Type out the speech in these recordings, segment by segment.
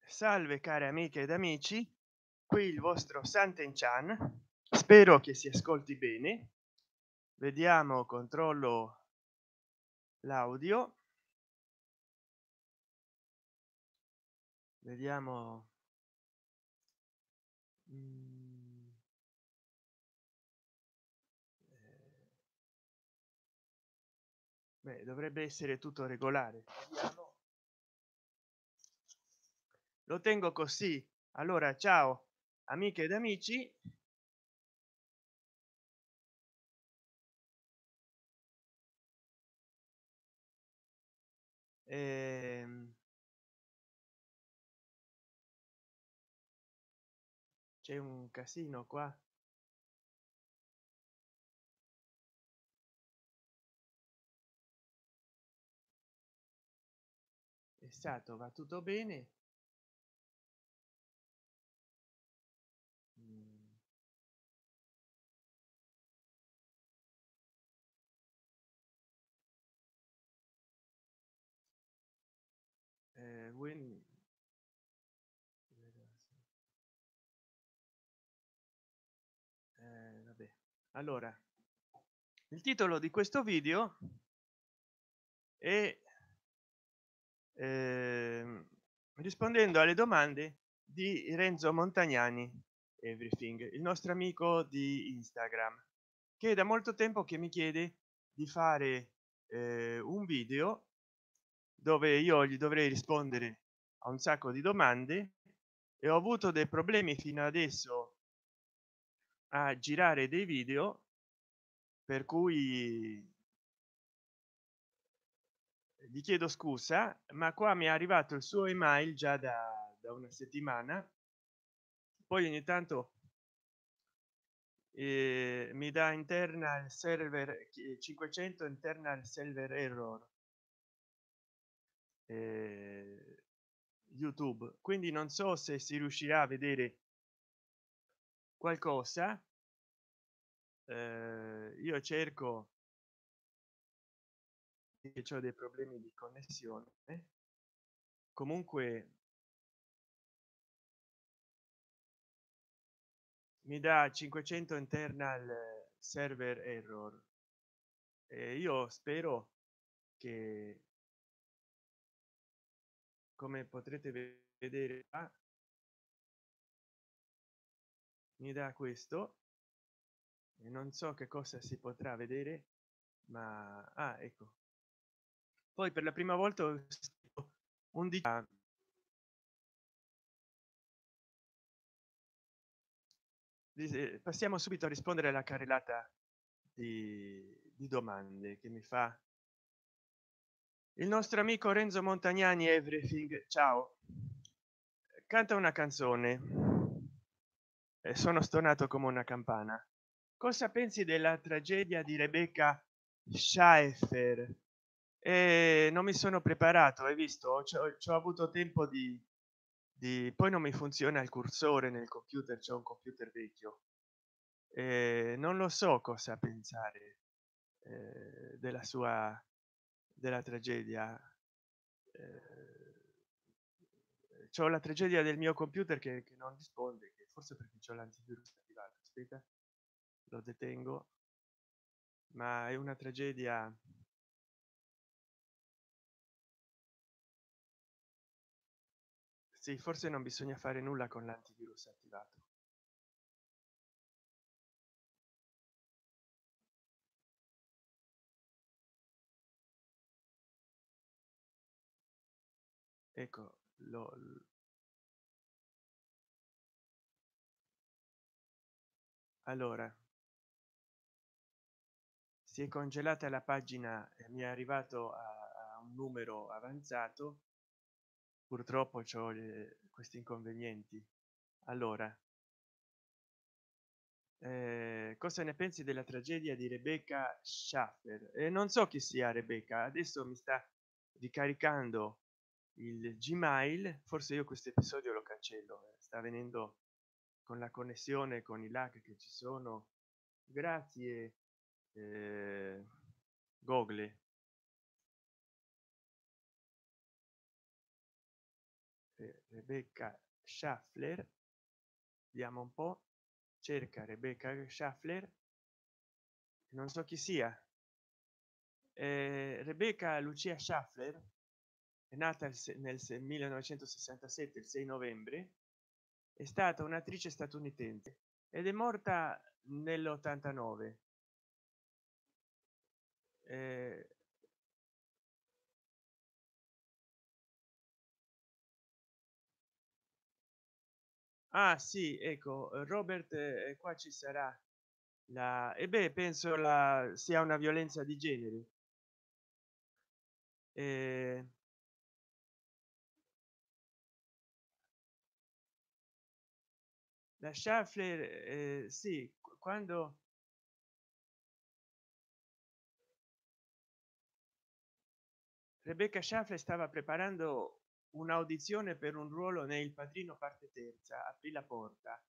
Salve care amiche ed amici, qui il vostro Santen Chan. Spero che si ascolti bene. Vediamo, controllo l'audio, vediamo. Beh, dovrebbe essere tutto regolare. Vediamo. Lo tengo così. Allora, ciao amiche ed amici. C'è un casino qua. È stato, va tutto bene. When vabbè. Allora, il titolo di questo video è rispondendo alle domande di Renzo Montagnani Everything, il nostro amico di Instagram, che è da molto tempo che mi chiede di fare un video dove io gli dovrei rispondere a un sacco di domande, e ho avuto dei problemi fino adesso a girare dei video, per cui gli chiedo scusa, ma qua mi è arrivato il suo email già da una settimana. Poi ogni tanto mi dà internal server 500 internal server error YouTube, quindi non so se si riuscirà a vedere qualcosa. Io cerco, che ho dei problemi di connessione. Comunque mi dà 500 internal server error, e io spero che, come potrete vedere, mi dà questo, e non so che cosa si potrà vedere, ma ecco. Poi per la prima volta ho scritto un passiamo subito a rispondere alla carrellata di domande che mi fa il nostro amico Renzo Montagnani Everything. Ciao, canta una canzone. Sono stonato come una campana. Cosa pensi della tragedia di Rebecca Schaeffer? Non mi sono preparato, hai visto? C'ho avuto tempo poi non mi funziona il cursore nel computer, c'è un computer vecchio. Non lo so cosa pensare della tragedia. C'ho la tragedia del mio computer che non risponde, che forse perché c'ho l'antivirus attivato. Aspetta, lo detengo. Ma è una tragedia. Sì, forse non bisogna fare nulla con l'antivirus attivato. Ecco, allora si è congelata la pagina e mi è arrivato a un numero avanzato. Purtroppo c'ho questi inconvenienti. Allora, cosa ne pensi della tragedia di Rebecca Schaffer? Non so chi sia Rebecca, adesso mi sta ricaricando il Gmail. Forse io questo episodio lo cancello, sta venendo con la connessione, con i lag che ci sono. Grazie Google. Rebecca Schaffler, vediamo un po', cerca Rebecca Schaffler, non so chi sia. Rebecca Lucia Schaffler è nata nel 1967, il 6 novembre, è stata un'attrice statunitense ed è morta nell'89. Ah sì, ecco, Robert, qua ci sarà la e beh, penso la sia una violenza di genere. Eh, la Schaffler, sì, quando Rebecca Schaffler stava preparando un'audizione per un ruolo nel Padrino parte terza, aprì la porta.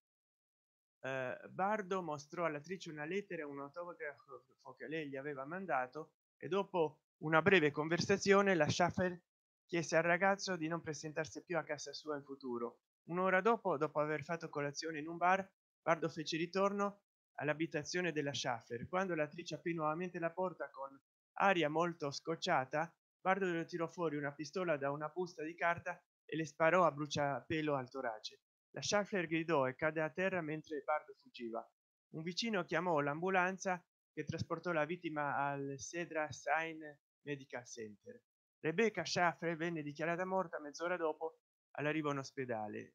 Bardo mostrò all'attrice una lettera e un autografo che lei gli aveva mandato e dopo una breve conversazione la Schaffer chiese al ragazzo di non presentarsi più a casa sua in futuro. Un'ora dopo aver fatto colazione in un bar, Bardo fece ritorno all'abitazione della Schaffer. Quando l'attrice aprì nuovamente la porta con aria molto scocciata, Bardo le tirò fuori una pistola da una busta di carta e le sparò a bruciapelo al torace. La Schaffler gridò e cadde a terra mentre Bardo fuggiva. Un vicino chiamò l'ambulanza che trasportò la vittima al Cedar Sinai Medical Center. Rebecca Schaffler venne dichiarata morta mezz'ora dopo all'arrivo in ospedale.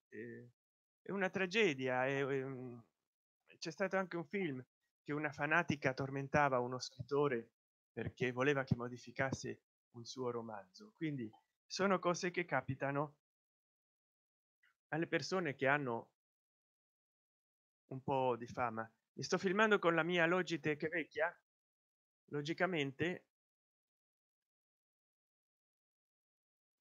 È una tragedia. C'è stato anche un film che una fanatica tormentava uno scrittore perché voleva che modificasse un suo romanzo. Quindi sono cose che capitano alle persone che hanno un po' di fama. Mi sto filmando con la mia Logitech vecchia, logicamente,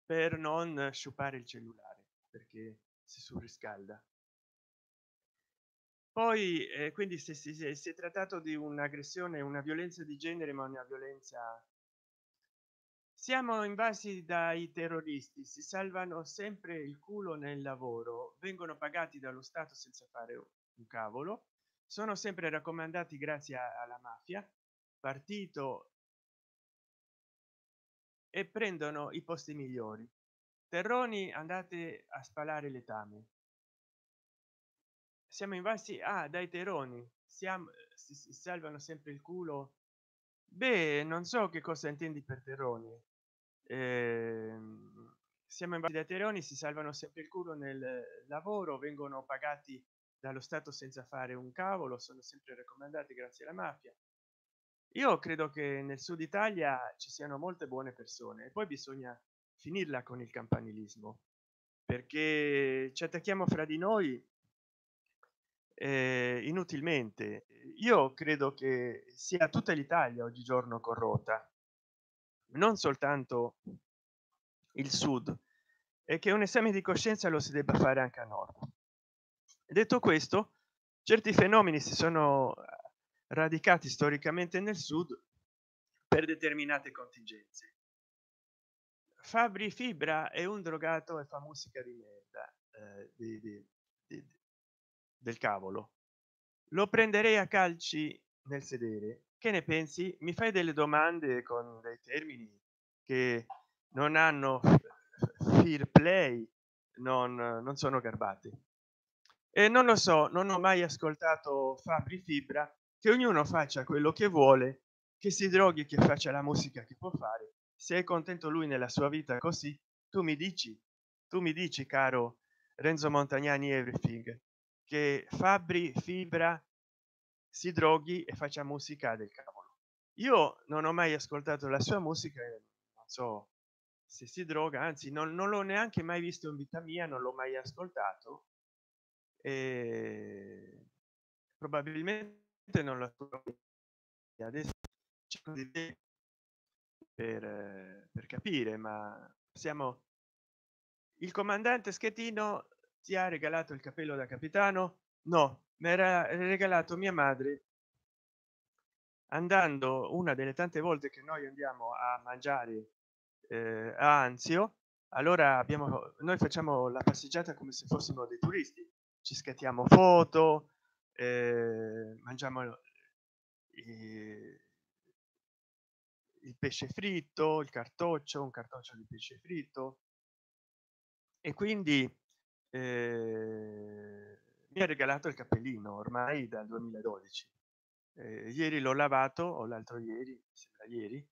per non sciupare il cellulare perché si surriscalda. Poi quindi se si è trattato di un'aggressione, una violenza di genere, ma una violenza. Siamo invasi dai terroristi, si salvano sempre il culo nel lavoro, vengono pagati dallo Stato senza fare un cavolo, sono sempre raccomandati grazie alla mafia, partito, e prendono i posti migliori. Terroni, andate a spalare le tame. Siamo invasi dai terroni, si salvano sempre il culo. Beh, non so che cosa intendi per terroni. Siamo invasi dai terroni, si salvano sempre il culo nel lavoro, vengono pagati dallo Stato senza fare un cavolo, sono sempre raccomandati grazie alla mafia. Io credo che nel sud Italia ci siano molte buone persone e poi bisogna finirla con il campanilismo, perché ci attacchiamo fra di noi inutilmente. Io credo che sia tutta l'Italia oggigiorno corrotta, non soltanto il sud, e che un esame di coscienza lo si debba fare anche a nord. Detto questo, certi fenomeni si sono radicati storicamente nel sud per determinate contingenze. Fabri Fibra è un drogato e fa musica di merda, di- del cavolo. Lo prenderei a calci nel sedere. Che ne pensi? Mi fai delle domande con dei termini che non hanno fair play, non sono garbati. E non lo so, non ho mai ascoltato Fabri Fibra. Che ognuno faccia quello che vuole, che si droghi, che faccia la musica che può fare. Se è contento lui nella sua vita così, tu mi dici caro Renzo Montagnani Everything, che Fabri Fibra si droghi e faccia musica del cavolo. Io non ho mai ascoltato la sua musica e non so se si droga, anzi non l'ho neanche mai visto in vita mia, non l'ho mai ascoltato e probabilmente non lo ascolto. Adesso cerco di per capire, ma siamo. Il comandante Schettino ti ha regalato il cappello da capitano? No, mi era regalato mia madre andando una delle tante volte che noi andiamo a mangiare a Anzio. allora noi facciamo la passeggiata come se fossimo dei turisti, ci scattiamo foto, mangiamo i- il pesce fritto, il cartoccio, un cartoccio di pesce fritto, e quindi mi ha regalato il cappellino ormai dal 2012. Ieri l'ho lavato, o l'altro ieri, mi sembra ieri,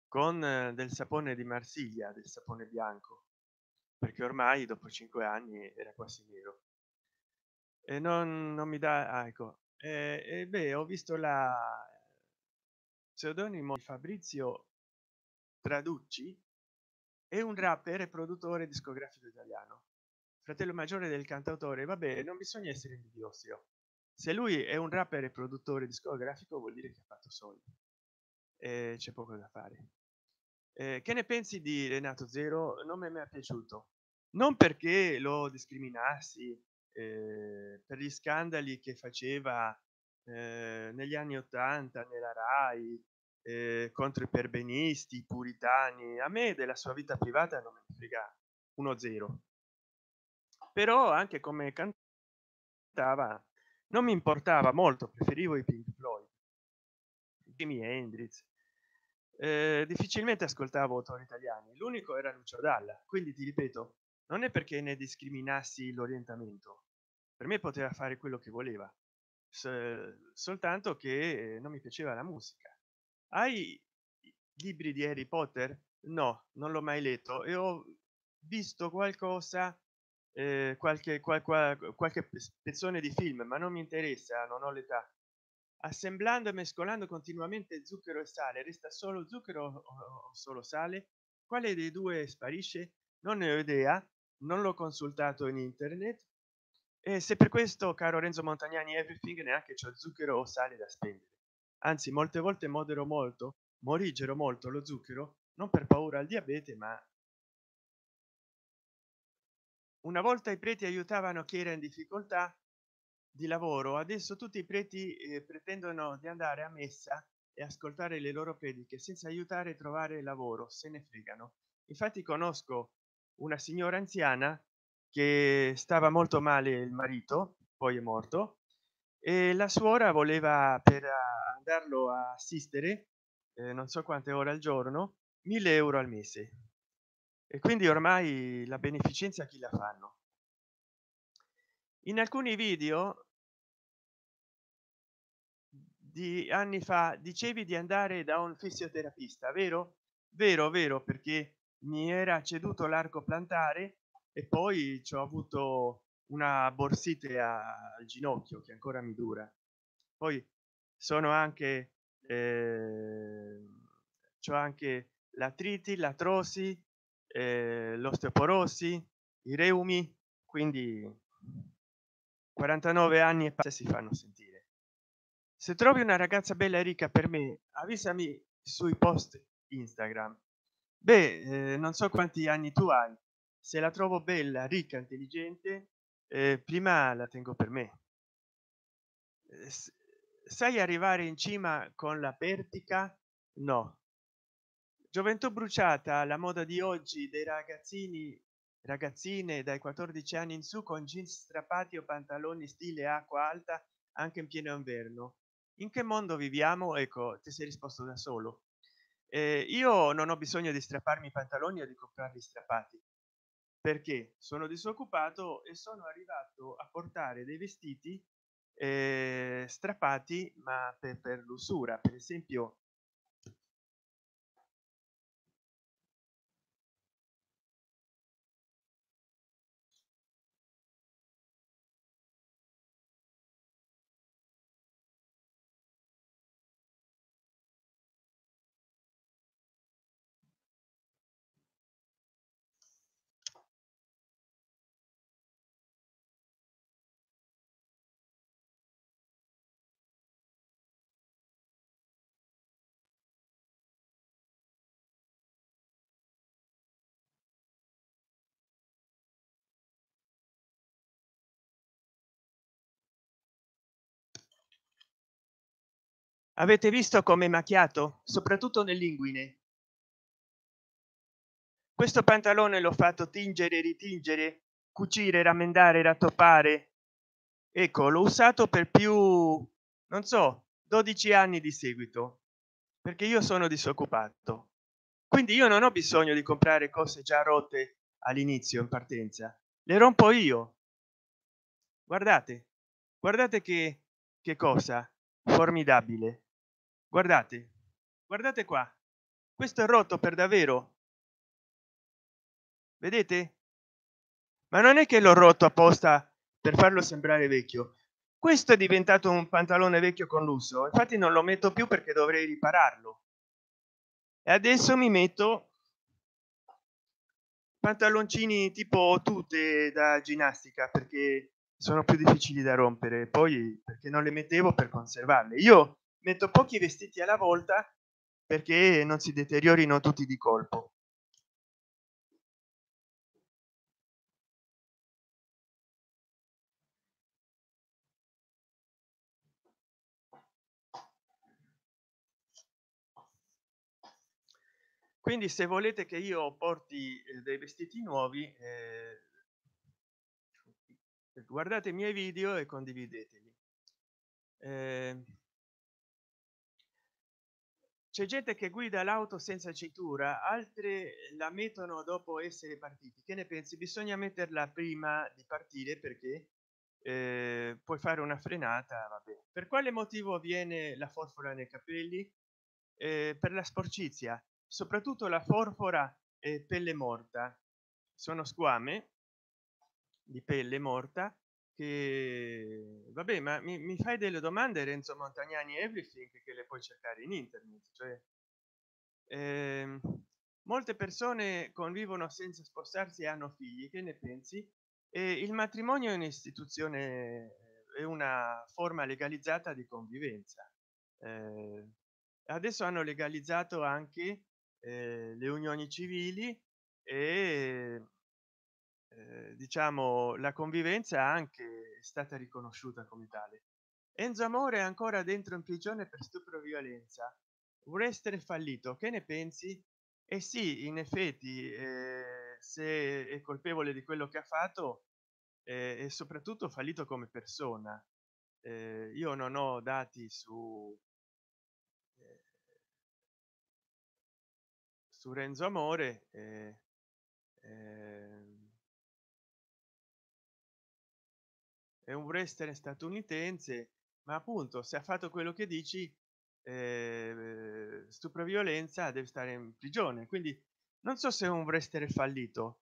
con del sapone di Marsiglia, del sapone bianco, perché ormai dopo 5 anni era quasi nero e non mi dà, ecco. E beh, ho visto la pseudonimo di Fabrizio Traducci, è un rapper e produttore discografico italiano, fratello maggiore del cantautore. Vabbè, non bisogna essere invidiosi, oh. Se lui è un rapper e produttore discografico vuol dire che ha fatto soldi e c'è poco da fare. Che ne pensi di Renato Zero? Non mi è mai piaciuto, non perché lo discriminassi, per gli scandali che faceva negli anni 80 nella Rai, contro i perbenisti, i puritani. A me della sua vita privata non me ne frega uno zero, però anche come cantava non mi importava molto, preferivo i Pink Floyd, Jimi Hendrix. Difficilmente ascoltavo autori italiani, l'unico era Lucio Dalla, quindi ti ripeto, non è perché ne discriminassi l'orientamento, per me poteva fare quello che voleva, soltanto che non mi piaceva la musica. Hai i libri di Harry Potter? No, non l'ho mai letto e ho visto qualcosa, qualche spezzone di film, ma non mi interessa, non ho l'età. Assemblando e mescolando continuamente zucchero e sale, resta solo zucchero o solo sale? Quale dei due sparisce? Non ne ho idea, non l'ho consultato in internet, e se per questo, caro Renzo Montagnani Everything, neanche c'ho zucchero o sale da spendere. Anzi, molte volte modero molto, morigero molto lo zucchero, non per paura al diabete, ma una volta i preti aiutavano chi era in difficoltà di lavoro, adesso tutti i preti pretendono di andare a messa e ascoltare le loro prediche senza aiutare a trovare lavoro, se ne fregano. Infatti conosco una signora anziana che stava molto male, il marito poi è morto, e la suora voleva, per andarlo a assistere, non so quante ore al giorno, 1.000 euro al mese, e quindi ormai la beneficenza chi la fanno? In alcuni video di anni fa dicevi di andare da un fisioterapista, vero? Vero, vero, perché mi era ceduto l'arco plantare e poi ci ho avuto una borsite al ginocchio che ancora mi dura. Poi sono anche c'ho anche l'artriti, l'artrosi, l'osteoporosi, i reumi, quindi 49 anni e si fanno sentire. Se trovi una ragazza bella e ricca per me, avvisami sui post Instagram. Beh, non so quanti anni tu hai, se la trovo bella, ricca, intelligente, prima la tengo per me. Sai arrivare in cima con la pertica? No. Gioventù bruciata, la moda di oggi dei ragazzini, ragazzine dai 14 anni in su con jeans strappati o pantaloni stile acqua alta anche in pieno inverno. In che mondo viviamo? Ecco, ti sei risposto da solo. Io non ho bisogno di strapparmi i pantaloni o di comprarli strappati, perché sono disoccupato e sono arrivato a portare dei vestiti strappati, ma per l'usura. Per esempio, avete visto come macchiato, soprattutto nell'inguine? questo pantalone l'ho fatto tingere, ritingere, cucire, rammendare, rattoppare. Ecco, l'ho usato per più, non so, 12 anni di seguito, perché io sono disoccupato. Quindi io non ho bisogno di comprare cose già rotte all'inizio in partenza, le rompo io. Guardate, guardate che cosa formidabile. Guardate, guardate qua, questo è rotto per davvero, vedete? Ma non è che l'ho rotto apposta per farlo sembrare vecchio. Questo è diventato un pantalone vecchio con lusso, infatti non lo metto più perché dovrei ripararlo. E adesso mi metto pantaloncini tipo tute da ginnastica perché sono più difficili da rompere, poi perché non le mettevo per conservarle. Io metto pochi vestiti alla volta perché non si deteriorino tutti di colpo. Quindi se volete che io porti dei vestiti nuovi, guardate i miei video e condivideteli. Eh, c'è gente che guida l'auto senza cintura, altre la mettono dopo essere partiti. Che ne pensi? Bisogna metterla prima di partire perché puoi fare una frenata. Vabbè. Per quale motivo viene la forfora nei capelli? Per la sporcizia, soprattutto la forfora e pelle morta. Sono squame di pelle morta che vabbè, ma mi fai delle domande, Renzo Montagnani Everything, che le puoi cercare in internet, cioè ehm, molte persone convivono senza sposarsi e hanno figli. Che ne pensi? Il matrimonio è un'istituzione, è una forma legalizzata di convivenza. Eh, adesso hanno legalizzato anche le unioni civili e diciamo la convivenza anche è stata riconosciuta come tale. Enzo Amore è ancora dentro in prigione per stupro e violenza, vuole essere fallito. Che ne pensi? Eh sì, in effetti, se è colpevole di quello che ha fatto, e soprattutto fallito come persona. Io non ho dati eh, su Renzo Amore. Ehm, è un wrestler statunitense, ma appunto se ha fatto quello che dici, stupro violenza, deve stare in prigione. Quindi non so se è un wrestler fallito,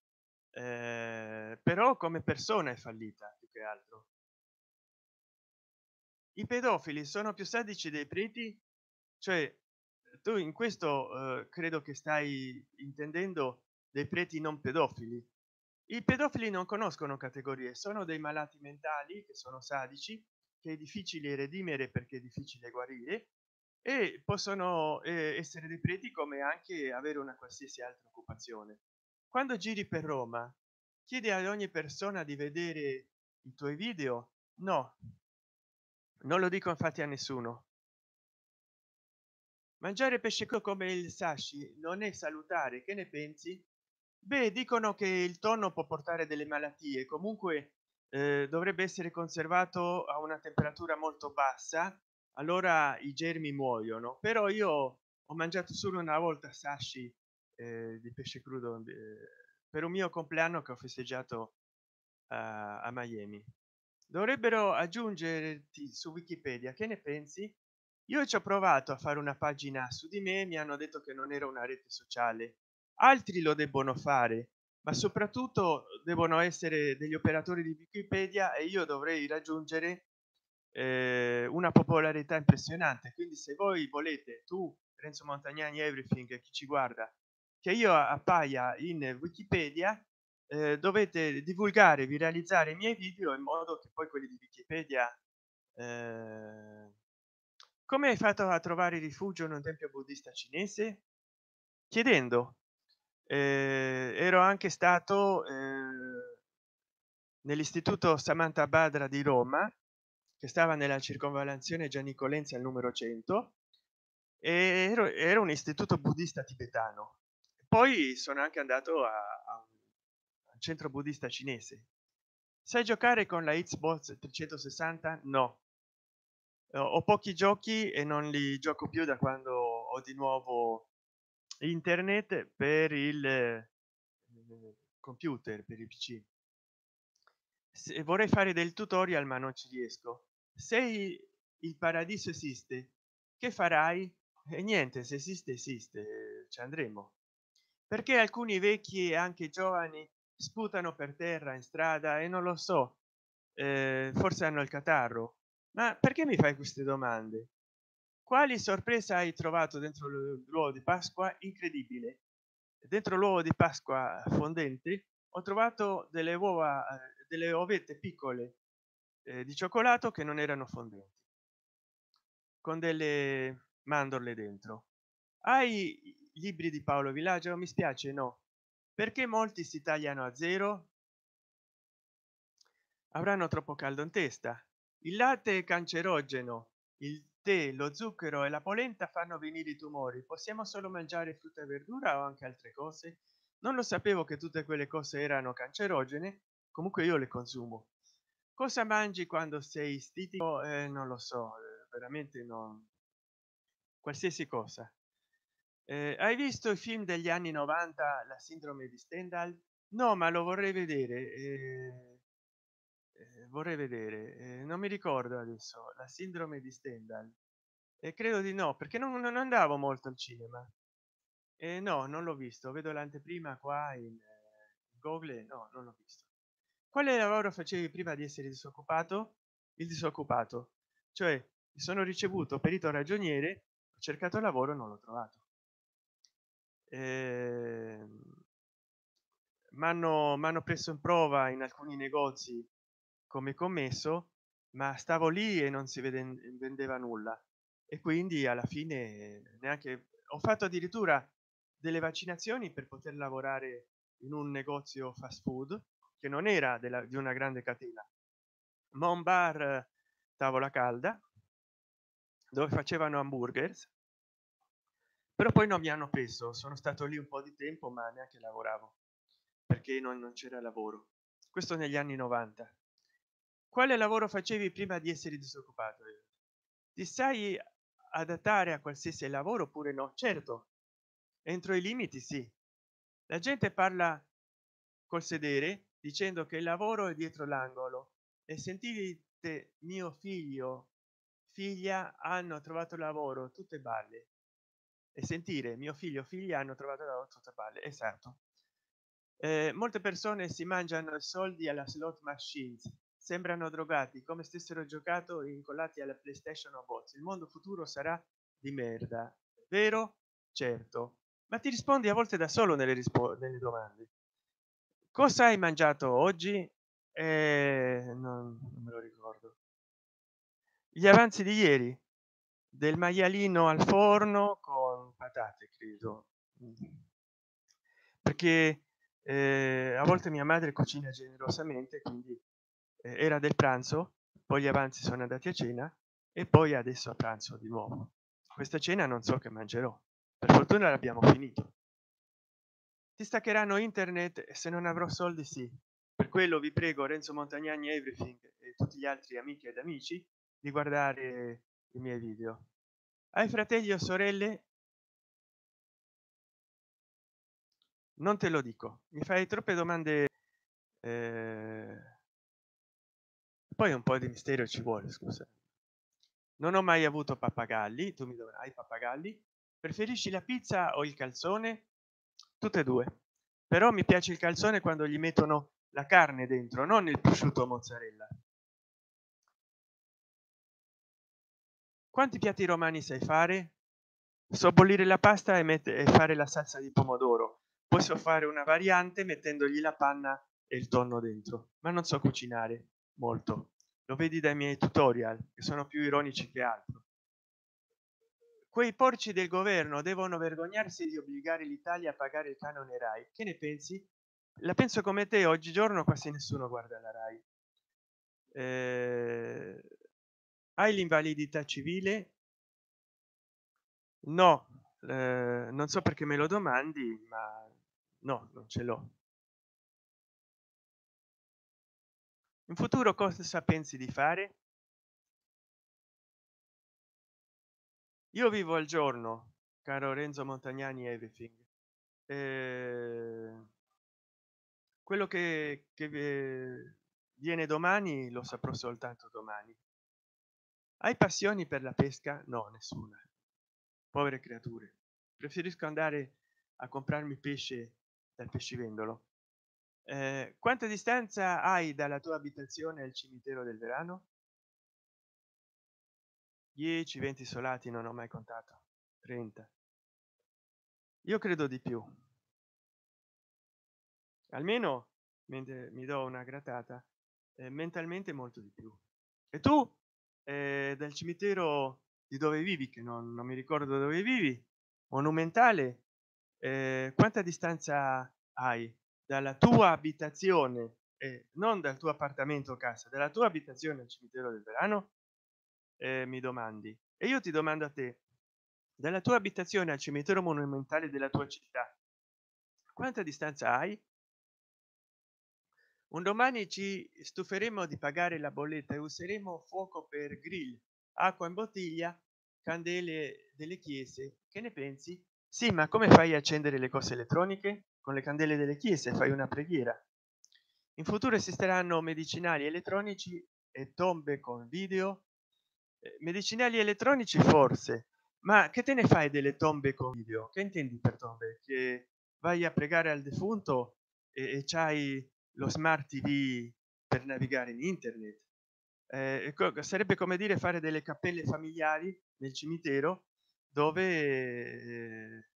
però come persona è fallita più che altro. I pedofili sono più sadici dei preti, cioè tu in questo credo che stai intendendo dei preti non pedofili. I pedofili non conoscono categorie, sono dei malati mentali che sono sadici, che è difficile redimere perché è difficile guarire, e possono essere dei preti come anche avere una qualsiasi altra occupazione. Quando giri per Roma, chiedi ad ogni persona di vedere i tuoi video? No, non lo dico infatti a nessuno. Mangiare pesce crudo come il sashi non è salutare. Che ne pensi? Beh, dicono che il tonno può portare delle malattie, comunque dovrebbe essere conservato a una temperatura molto bassa, allora i germi muoiono. Però io ho mangiato solo una volta sashi di pesce crudo per un mio compleanno che ho festeggiato a Miami. Dovrebbero aggiungerti su Wikipedia. Che ne pensi? Io ci ho provato a fare una pagina su di me, mi hanno detto che non era una rete sociale. Altri lo debbono fare, ma soprattutto devono essere degli operatori di Wikipedia e io dovrei raggiungere una popolarità impressionante. Quindi se voi volete, tu Renzo Montagnani Everything, chi ci guarda, che io appaia in Wikipedia, dovete divulgare, viralizzare i miei video in modo che poi quelli di Wikipedia eh, come hai fatto a trovare rifugio in un tempio buddista cinese? Chiedendo. Ero anche stato nell'istituto Samantha Badra di Roma, che stava nella circonvallazione Gianicolenza al numero 100, e era un istituto buddista tibetano. poi sono anche andato a un centro buddista cinese. Sai giocare con la Xbox 360? No. Ho pochi giochi e non li gioco più da quando ho di nuovo internet per il computer, per il pc. Se vorrei fare del tutorial ma non ci riesco. Se il paradiso esiste, che farai? E niente, se esiste esiste, ci andremo. Perché alcuni vecchi e anche giovani sputano per terra in strada e non lo so, forse hanno il catarro. Ma perché mi fai queste domande? Quali sorpresa hai trovato dentro l'uovo di Pasqua? Incredibile. Dentro l'uovo di Pasqua fondente ho trovato delle uova, delle ovette piccole di cioccolato che non erano fondenti, con delle mandorle dentro. Hai libri di Paolo Villaggio? Mi spiace, no. Perché molti si tagliano a zero? Avranno troppo caldo in testa. Il latte è cancerogeno, il tè, lo zucchero e la polenta fanno venire i tumori. Possiamo solo mangiare frutta e verdura o anche altre cose? Non lo sapevo che tutte quelle cose erano cancerogene, comunque io le consumo. Cosa mangi quando sei stitico? Non lo so, veramente no, qualsiasi cosa. Hai visto i film degli anni 90, la sindrome di Stendhal? No, ma lo vorrei vedere. Vorrei vedere, non mi ricordo adesso, la sindrome di Stendhal. E credo di no, perché non andavo molto al cinema. E no, non l'ho visto. Vedo l'anteprima qua in Google. No, non l'ho visto. Quale lavoro facevi prima di essere disoccupato? Il disoccupato, cioè mi sono ricevuto perito ragioniere, ho cercato lavoro, non l'ho trovato. M'hanno preso in prova in alcuni negozi come commesso, ma stavo lì e non si vendeva nulla, e quindi alla fine neanche ho fatto addirittura delle vaccinazioni per poter lavorare in un negozio fast food che non era di una grande catena, ma un bar tavola calda dove facevano hamburgers. Però poi non mi hanno preso, sono stato lì un po' di tempo ma neanche lavoravo perché non c'era lavoro. Questo negli anni 90. Quale lavoro facevi prima di essere disoccupato? Ti sai adattare a qualsiasi lavoro oppure no? Certo, entro i limiti sì. La gente parla col sedere dicendo che il lavoro è dietro l'angolo, e sentite mio figlio, figlia hanno trovato lavoro, tutte balle. E sentire mio figlio, figlia hanno trovato lavoro, tutte balle. Esatto. Molte persone si mangiano i soldi alla slot machines, sembrano drogati come stessero giocato incollati alla PlayStation o bots. Il mondo futuro sarà di merda, vero? Certo. Ma ti rispondi a volte da solo nelle domande. Cosa hai mangiato oggi? Non me lo ricordo. Gli avanzi di ieri, del maialino al forno con patate, credo. Perché a volte mia madre cucina generosamente, quindi era del pranzo, poi gli avanzi sono andati a cena e poi adesso a pranzo di nuovo. Questa cena non so che mangerò, per fortuna l'abbiamo finito. Ti staccheranno internet e se non avrò soldi? Sì. Per quello vi prego, Renzo Montagnani Everything e tutti gli altri amici ed amici, di guardare i miei video. Hai fratelli o sorelle? Non te lo dico, mi fai troppe domande, eh, poi un po' di mistero ci vuole, scusa. Non ho mai avuto pappagalli, tu mi dovrai pappagalli. Preferisci la pizza o il calzone? Tutte e due, però mi piace il calzone quando gli mettono la carne dentro, non il prosciutto mozzarella. Quanti piatti romani sai fare? So bollire la pasta e fare la salsa di pomodoro, poi so fare una variante mettendogli la panna e il tonno dentro, ma non so cucinare molto. Lo vedi dai miei tutorial, che sono più ironici che altro. Quei porci del governo devono vergognarsi di obbligare l'Italia a pagare il canone Rai. Che ne pensi? La penso come te, oggigiorno quasi nessuno guarda la Rai. Hai l'invalidità civile? No, Non so perché me lo domandi, ma no, non ce l'ho. In futuro cosa pensi di fare? Io vivo al giorno, caro Renzo Montagnani Everything. Eh, quello che viene domani lo saprò soltanto domani. Hai passioni per la pesca? No, nessuna. Povere creature. Preferisco andare a comprarmi pesce dal pescivendolo. Quanta distanza hai dalla tua abitazione al cimitero del Verano? 10-20 solati, non ho mai contato. 30. Io credo di più. Almeno mentre mi do una grattata, mentalmente molto di più. E tu, dal cimitero di dove vivi, che non mi ricordo dove vivi, monumentale, quanta distanza hai dalla tua abitazione, non dal tuo appartamento o casa, dalla tua abitazione al cimitero del Verano? Mi domandi. E io ti domando a te, dalla tua abitazione al cimitero monumentale della tua città, quanta distanza hai? Un domani ci stuferemo di pagare la bolletta e useremo fuoco per grill, acqua in bottiglia, candele delle chiese. Che ne pensi? Sì, ma come fai a accendere le cose elettroniche? Con le candele delle chiese fai una preghiera. In futuro esisteranno medicinali elettronici e tombe con video. Medicinali elettronici forse, ma che te ne fai delle tombe con video? Che intendi per tombe? Che vai a pregare al defunto e c'hai lo smart TV per navigare in internet? Sarebbe come dire fare delle cappelle familiari nel cimitero dove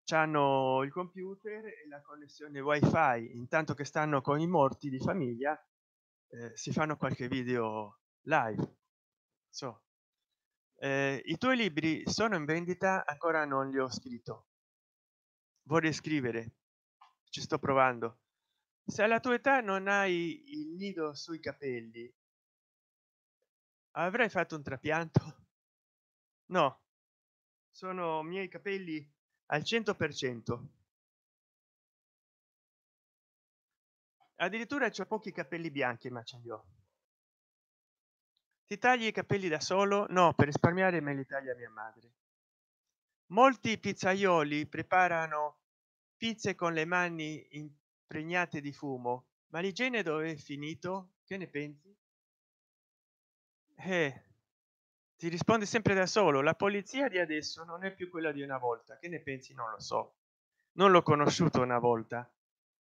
c'hanno il computer e la connessione wifi, intanto che stanno con i morti di famiglia, si fanno qualche video live. So, i tuoi libri sono in vendita? Ancora non li ho scritto. Vorrei scrivere, ci sto provando. Se alla tua età non hai il nido sui capelli, avrai fatto un trapianto? No, sono miei capelli al 100%. Addirittura c'ho pochi capelli bianchi, ma ce li ho. Ti tagli i capelli da solo? No, per risparmiare me li taglia mia madre. Molti pizzaioli preparano pizze con le mani impregnate di fumo, ma l'igiene dove è finito? Che ne pensi? eh Ti risponde sempre da solo. La polizia di adesso non è più quella di una volta. Che ne pensi? Non lo so, non l'ho conosciuto una volta.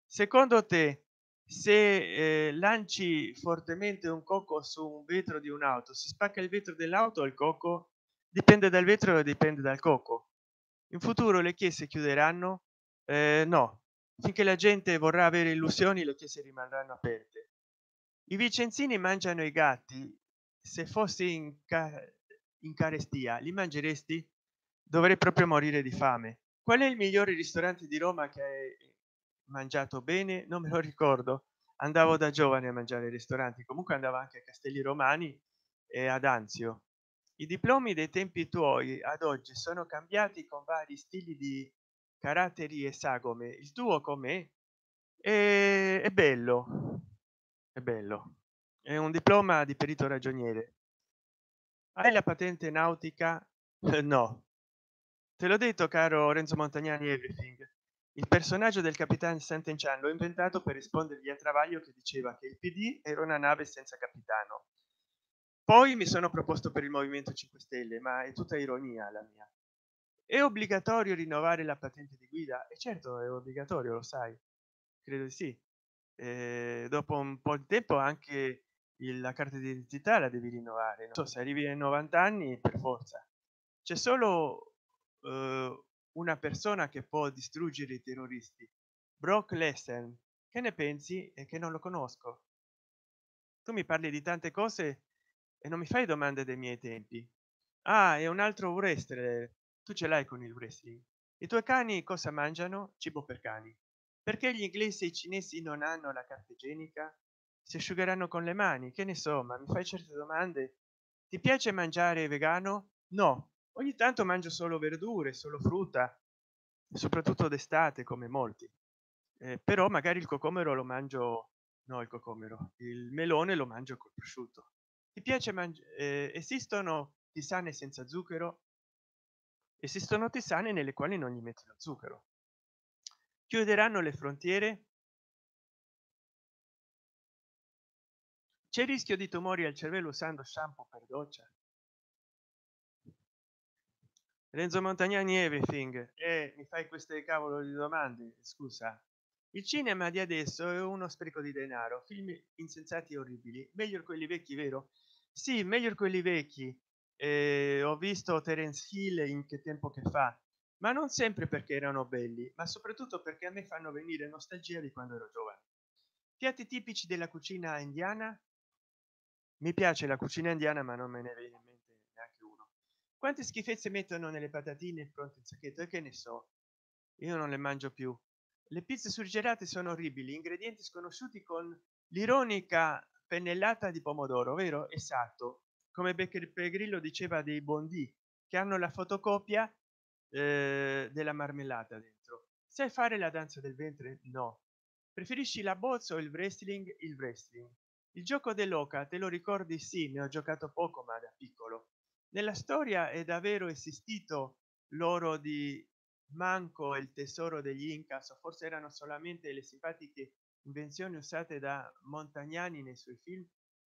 Secondo te, se lanci fortemente un cocco su un vetro di un'auto, si spacca il vetro dell'auto o il cocco? Dipende dal vetro e dipende dal cocco. In futuro le chiese chiuderanno? No, finché la gente vorrà avere illusioni le chiese rimarranno aperte. I vicenzini mangiano i gatti. Se fossi in carestia li mangeresti? Dovrei proprio morire di fame. Qual è il migliore ristorante di Roma che hai mangiato bene? Non me lo ricordo. Andavo da giovane a mangiare ai ristoranti, comunque andavo anche a Castelli Romani e ad Anzio. I diplomi dei tempi tuoi ad oggi sono cambiati con vari stili di caratteri e sagome. Il tuo com'è? È bello, è bello. È un diploma di perito ragioniere. Hai la patente nautica? No. Te l'ho detto, caro Renzo Montagnani Everything. Il personaggio del capitano Sant'Enchan l'ho inventato per rispondergli a Travaglio che diceva che il PD era una nave senza capitano. Poi mi sono proposto per il Movimento 5 Stelle, ma è tutta ironia la mia. È obbligatorio rinnovare la patente di guida? E certo è obbligatorio, lo sai. Credo di sì. Dopo un po' di tempo anche la carta d'identità la devi rinnovare. Non so, se arrivi ai 90 anni per forza. C'è solo una persona che può distruggere i terroristi, Brock Lesnar. Che ne pensi? È che non lo conosco. Tu mi parli di tante cose e non mi fai domande dei miei tempi. Ah, è un altro wrestler. Tu ce l'hai con il wrestling? I tuoi cani cosa mangiano? Cibo per cani. Perché gli inglesi e i cinesi non hanno la carta igienica? Si asciugheranno con le mani, che ne so, ma mi fai certe domande. Ti piace mangiare vegano? No. ogni tanto mangio solo verdure, solo frutta, soprattutto d'estate come molti. Però magari il cocomero lo mangio, no, il cocomero, il melone lo mangio col prosciutto. Ti piace esistono tisane senza zucchero, esistono tisane nelle quali non gli metti lo zucchero. Chiuderanno le frontiere, c'è rischio di tumori al cervello usando shampoo per doccia. Renzo Montagnani everything, e mi fai queste cavolo di domande, scusa. Il cinema di adesso è uno spreco di denaro, film insensati e orribili, meglio quelli vecchi, vero? Sì, meglio quelli vecchi. Ho visto Terence Hill in che tempo che fa, ma non sempre perché erano belli, ma soprattutto perché a me fanno venire nostalgia di quando ero giovane. Piatti tipici della cucina indiana? Mi piace la cucina indiana, ma non me ne viene in mente neanche uno. Quante schifezze mettono nelle patatine pronte in sacchetto? E che ne so, io non le mangio più. Le pizze surgelate sono orribili, ingredienti sconosciuti con l'ironica pennellata di pomodoro, vero? Esatto, come Beppe Grillo diceva dei Bondi, che hanno la fotocopia della marmellata dentro. Sai fare la danza del ventre? No. Preferisci la bozza o il wrestling? Il wrestling. Il gioco dell'oca, te lo ricordi? Sì, ne ho giocato poco, ma da piccolo. Nella storia è davvero esistito l'oro di Manco e il tesoro degli Incas, o forse erano solamente le simpatiche invenzioni usate da Montagnani nei suoi film?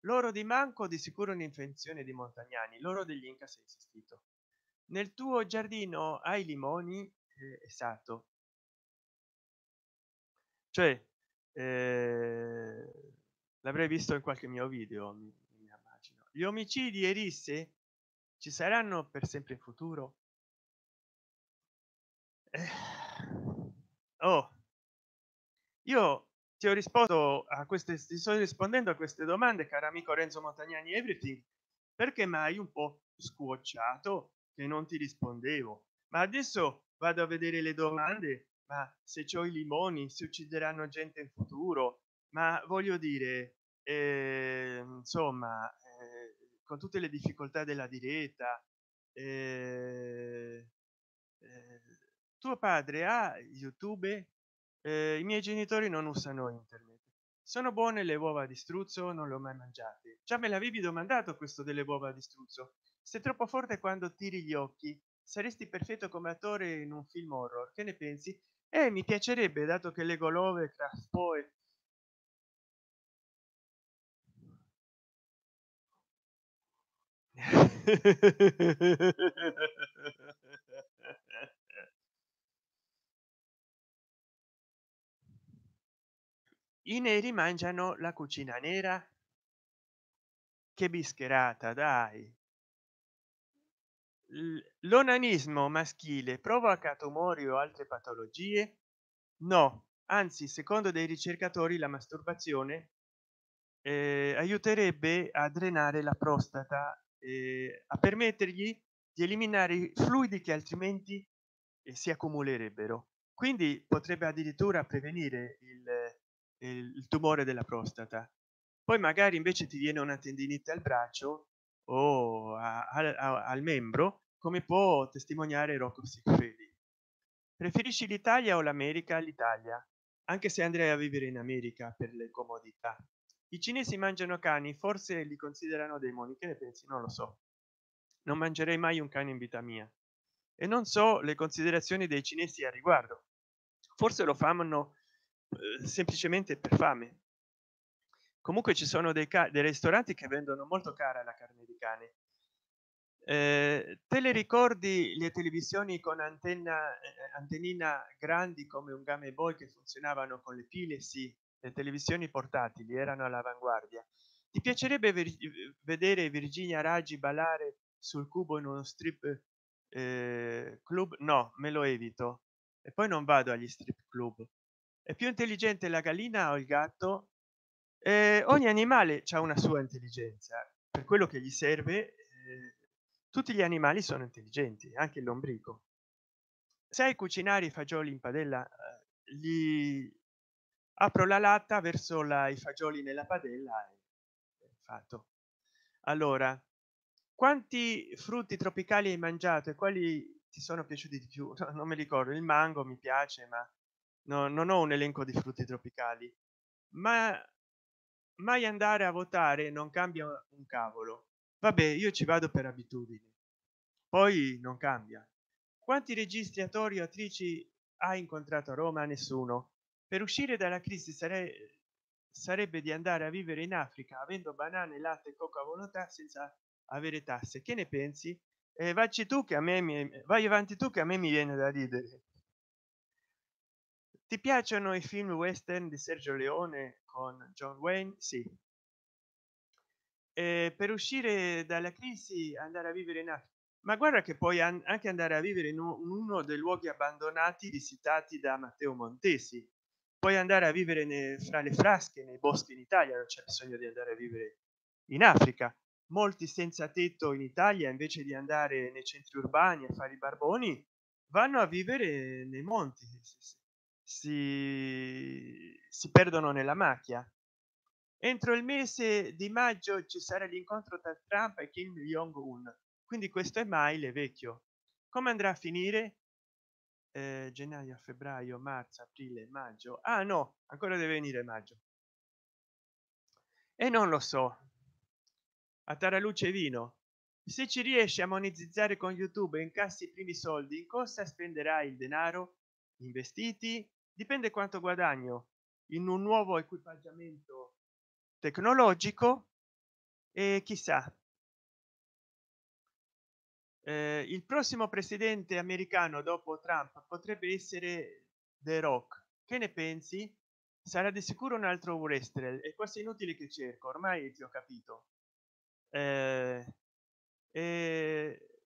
L'oro di Manco di sicuro un'invenzione di Montagnani, l'oro degli Incas è esistito. Nel tuo giardino hai limoni? Esatto, cioè l'avrei visto in qualche mio video, mi immagino. Gli omicidi e risse ci saranno per sempre in futuro? Oh, io ti ho risposto a queste, ti sto rispondendo a queste domande, caro amico Renzo Montagnani everything, perché mai un po' scocciato che non ti rispondevo, ma adesso vado a vedere le domande. Ma se c'ho i limoni, si uccideranno gente in futuro, ma voglio dire, insomma, con tutte le difficoltà della diretta, eh, tuo padre ha YouTube? I miei genitori non usano internet. Sono buone le uova di struzzo? Non le ho mai mangiate. Già me l'avevi domandato questo delle uova di struzzo. Sei troppo forte quando tiri gli occhi. Saresti perfetto come attore in un film horror. Che ne pensi? Mi piacerebbe, dato che leggo Lovecraft poi. I neri mangiano la cucina nera? Che bischerata, dai. L'onanismo maschile provoca tumori o altre patologie? No, anzi, secondo dei ricercatori la masturbazione aiuterebbe a drenare la prostata e a permettergli di eliminare i fluidi che altrimenti si accumulerebbero. Quindi potrebbe addirittura prevenire il tumore della prostata. Poi magari invece ti viene una tendinite al braccio o al membro, come può testimoniare Rocco Siffredi. Preferisci l'Italia o l'America? L'Italia, anche se andrei a vivere in America per le comodità. I cinesi mangiano cani, forse li considerano demoni. Che ne pensi? Non lo so, non mangerei mai un cane in vita mia e non so le considerazioni dei cinesi a riguardo. Forse lo fanno semplicemente per fame. Comunque ci sono dei ristoranti che vendono molto cara la carne di cane. Te le ricordi le televisioni con antenna antennina grandi come un Game Boy che funzionavano con le pile? Sì, le televisioni portatili erano all'avanguardia. Ti piacerebbe vedere Virginia Raggi ballare sul cubo in uno strip club? No, me lo evito. E poi non vado agli strip club. È più intelligente la gallina o il gatto? Ogni animale ha una sua intelligenza per quello che gli serve. Tutti gli animali sono intelligenti, anche il lombrico. Sai cucinare i fagioli in padella? Li apro la latta, verso i fagioli nella padella e fatto. Allora, quanti frutti tropicali hai mangiato e quali ti sono piaciuti di più? Non me li ricordo. Il mango mi piace, ma non ho un elenco di frutti tropicali. Ma mai andare a votare non cambia un cavolo. Vabbè, io ci vado per abitudine, poi non cambia. Quanti registi, attori o attrici ha incontrato a Roma? Nessuno. Per uscire dalla crisi sarebbe di andare a vivere in Africa avendo banane, latte e coca a volontà senza avere tasse. Che ne pensi? Vacci tu che a me vai avanti tu che a me mi viene da ridere. Ti piacciono i film western di Sergio Leone con John Wayne? Sì. Per uscire dalla crisi andare a vivere in Africa, ma guarda che puoi anche andare a vivere in uno dei luoghi abbandonati visitati da Matteo Montesi, puoi andare a vivere fra le frasche nei boschi in Italia, non c'è bisogno di andare a vivere in Africa. Molti senza tetto in Italia invece di andare nei centri urbani a fare i barboni vanno a vivere nei monti, si perdono nella macchia. Entro il mese di maggio ci sarà l'incontro tra Trump e Kim Jong-un, quindi questo è mail vecchio. Come andrà a finire? Gennaio, febbraio, marzo, aprile, maggio. Ah no, ancora deve venire maggio e non lo so. A Taraluce vino, se ci riesci a monetizzare con YouTube e incassi i primi soldi, in cosa spenderai il denaro? Investiti? Dipende quanto guadagno in un nuovo equipaggiamento tecnologico e chissà. Il prossimo presidente americano dopo Trump potrebbe essere The Rock. Che ne pensi? Sarà di sicuro un altro wrestler. È quasi inutile che cerco, ormai ti ho capito. Eh, eh,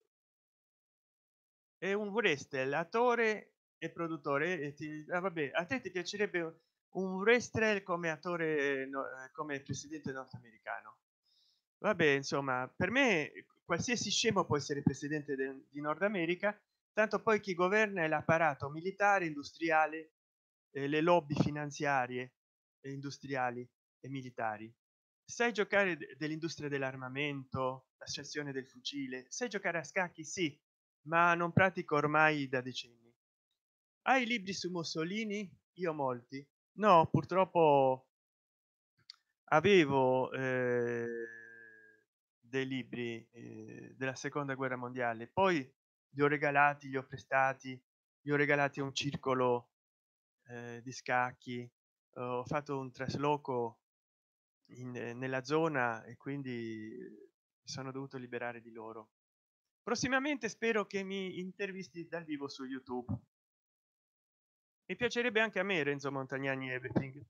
è un wrestler, attore e produttore. Vabbè, a te ti piacerebbe un wrestler come attore, come presidente nordamericano? Vabbè, insomma, per me qualsiasi scemo può essere presidente di Nord America, tanto poi chi governa è l'apparato militare, industriale, le lobby finanziarie e industriali e militari. Sai giocare dell'industria dell'armamento, la sezione del fucile, sai giocare a scacchi? Sì, ma non pratico ormai da decenni. Hai libri su Mussolini? Io molti. No, purtroppo avevo dei libri della seconda guerra mondiale, poi li ho regalati, li ho prestati, li ho regalati a un circolo di scacchi. Ho fatto un trasloco nella zona e quindi mi sono dovuto liberare di loro. Prossimamente spero che mi intervisti dal vivo su YouTube. Mi piacerebbe anche a me Renzo Montagnani Everything,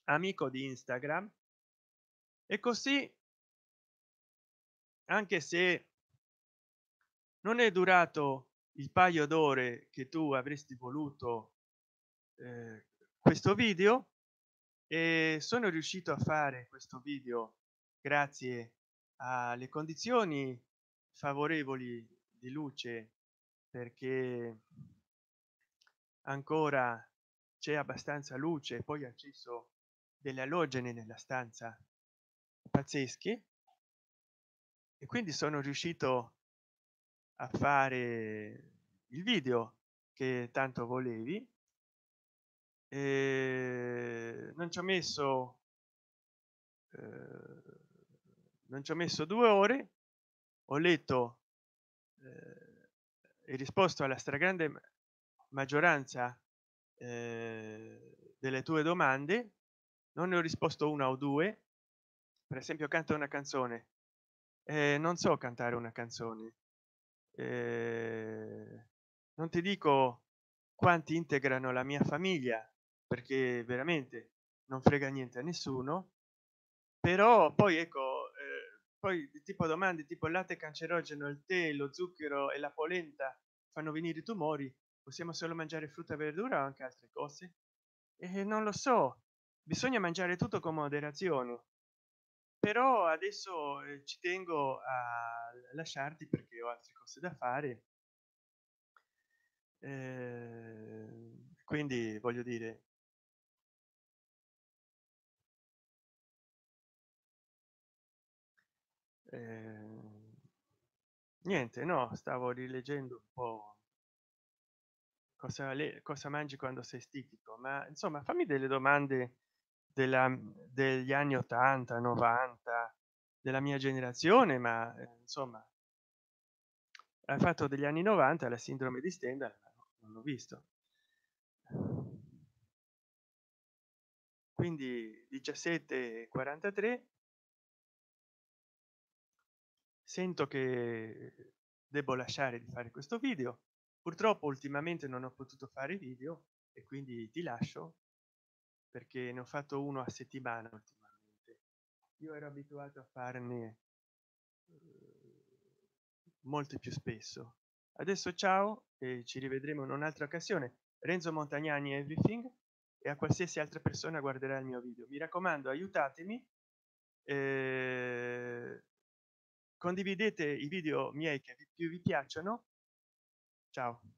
amico di Instagram, e così, anche se non è durato il paio d'ore che tu avresti voluto questo video, e sono riuscito a fare questo video grazie alle condizioni favorevoli di luce, perché ancora c'è abbastanza luce, poi ho acceso delle alogene nella stanza pazzeschi, e quindi sono riuscito a fare il video che tanto volevi. Non ci ho messo non ci ho messo 2 ore, ho letto e risposto alla stragrande maggioranza delle tue domande. Non ne ho risposto una o due. Per esempio, canta una canzone. Non so cantare una canzone. Non ti dico quanti integrano la mia famiglia, perché veramente non frega niente a nessuno. Però poi ecco, poi tipo domande tipo il latte cancerogeno, il tè, lo zucchero e la polenta fanno venire i tumori, possiamo solo mangiare frutta e verdura o anche altre cose? Non lo so, bisogna mangiare tutto con moderazione. Però adesso ci tengo a lasciarti perché ho altre cose da fare. Quindi voglio dire, eh, Niente, no, stavo rileggendo un po' cosa mangi quando sei stitico, ma insomma fammi delle domande degli anni 80 90, della mia generazione, ma insomma hai fatto degli anni 90 la sindrome di Stendhal, ma non l'ho visto. Quindi 17:43, sento che devo lasciare di fare questo video. Purtroppo ultimamente non ho potuto fare video e quindi ti lascio, perché ne ho fatto uno a settimana ultimamente. Io ero abituato a farne molto più spesso. Adesso ciao e ci rivedremo in un'altra occasione. Renzo Montagnani everything, e a qualsiasi altra persona guarderà il mio video. Mi raccomando, aiutatemi, condividete i video miei che più vi piacciono. Ciao.